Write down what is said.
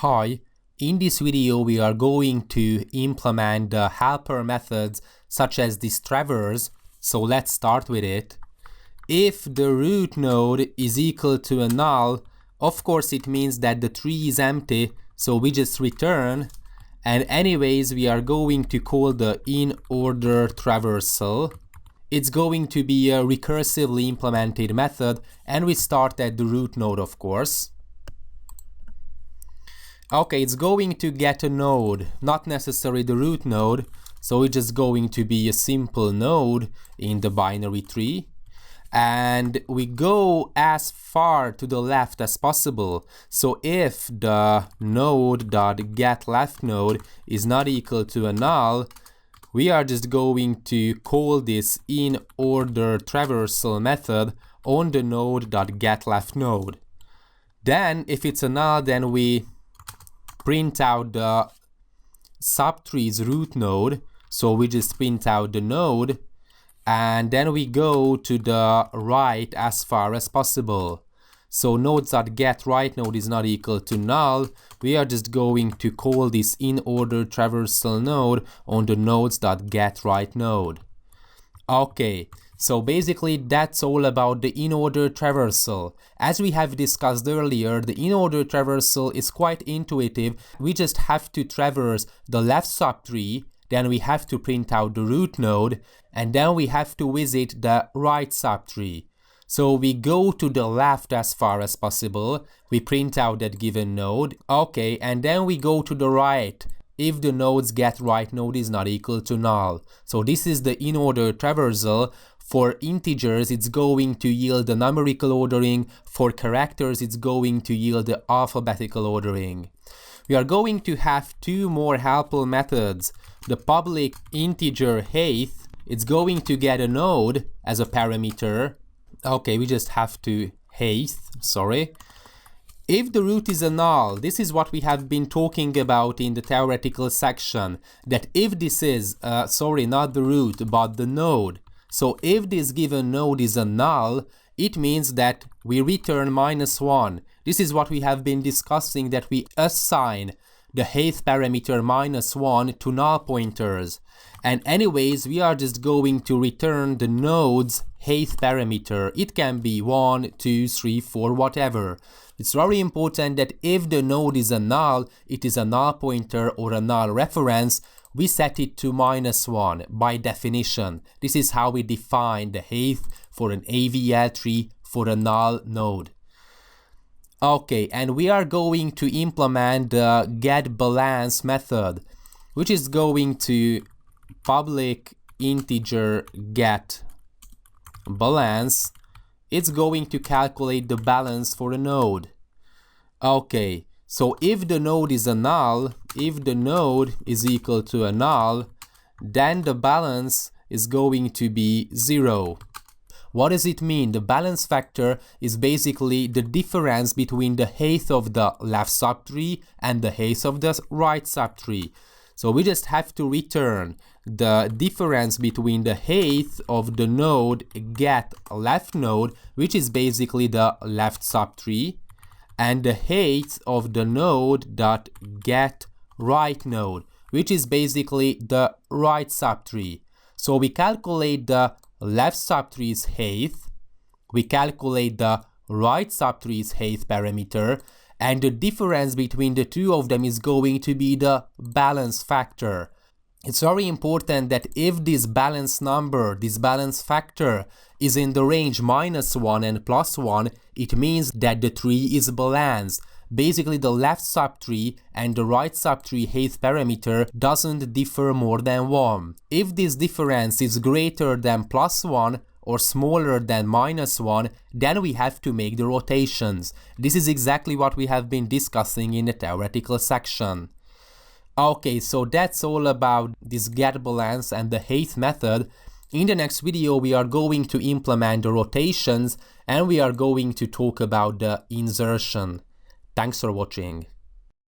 Hi, in this video we are going to implement the helper methods such as this traverse, so let's start with it. If the root node is equal to a null, of course it means that the tree is empty, so we just return, and anyways we are going to call the in-order traversal. It's going to be a recursively implemented method, and we start at the root node, of course. Okay, it's going to get a node, not necessarily the root node, so it's just going to be a simple node in the binary tree. And we go as far to the left as possible. So if the node.getLeftNode is not equal to a null, we are just going to call this in-order traversal method on the node.getLeftNode. Then if it's a null, then we print out the subtree's root node, so we just print out the node, and then we go to the right as far as possible. So nodes.getRightNode is not equal to null, we are just going to call this in-order traversal node on the nodes.getRightNode. Okay, so basically that's all about the in-order traversal. As we have discussed earlier, the in-order traversal is quite intuitive. We just have to traverse the left subtree, then we have to print out the root node, and then we have to visit the right subtree. So we go to the left as far as possible, we print out that given node, okay, and then we go to the right if the nodes get right node is not equal to null. So this is the in-order traversal. For integers, it's going to yield the numerical ordering. For characters, it's going to yield the alphabetical ordering. We are going to have two more helper methods. The public integer height, it's going to get a node as a parameter. Okay, we just have to height, sorry. If the root is a null, this is what we have been talking about in the theoretical section, that if this is, sorry, not the root, but the node. So if this given node is a null, it means that we return -1. This is what we have been discussing, that we assign the height parameter -1 to null pointers. And anyways, we are just going to return the node's height parameter. It can be 1, 2, 3, 4, whatever. It's very important that if the node is a null, it is a null pointer or a null reference, we set it to -1 by definition. This is how we define the height for an AVL tree for a null node. Okay, and we are going to implement the getBalance method, which is going to public integer get balance. It's going to calculate the balance for a node. Okay, so if the node is a null, if the node is equal to a null, then the balance is going to be 0. What does it mean? The balance factor is basically the difference between the height of the left subtree and the height of the right subtree. So we just have to return the difference between the height of the node get left node, which is basically the left subtree, and the height of the node dot get right node, which is basically the right subtree. So we calculate the left subtree's height, we calculate the right subtree's height parameter, and the difference between the two of them is going to be the balance factor. It's very important that if this balance number, this balance factor, is in the range -1 and +1, it means that the tree is balanced. Basically, the left subtree and the right subtree height parameter doesn't differ more than 1. If this difference is greater than +1 or smaller than -1, then we have to make the rotations. This is exactly what we have been discussing in the theoretical section. Okay, so that's all about this getBalance and the height method. In the next video, we are going to implement the rotations and we are going to talk about the insertion. Thanks for watching.